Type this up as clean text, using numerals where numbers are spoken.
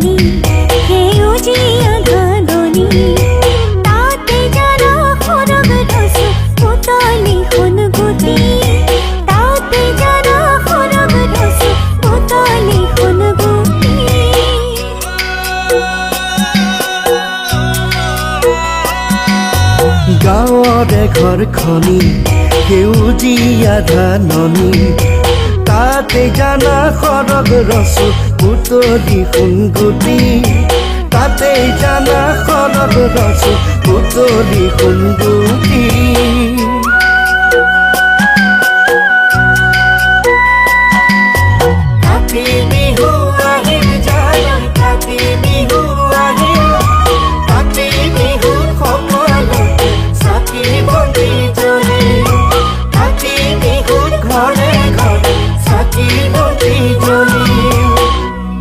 খনি সেউজীয়া ধাননি তাতে জানা সৰগ ৰচো পুতলি সোণগুটি তাতে জানা সৰগ ৰচো পুতলি সোণগুটি গাঁৱৰে ঘৰখনি সেউজীয়া ধাননি তাতে জানা সৰগ ৰচো পুতলি সোণগুটি তাতে জানা সৰগ ৰচো পুতলি সোণগুটি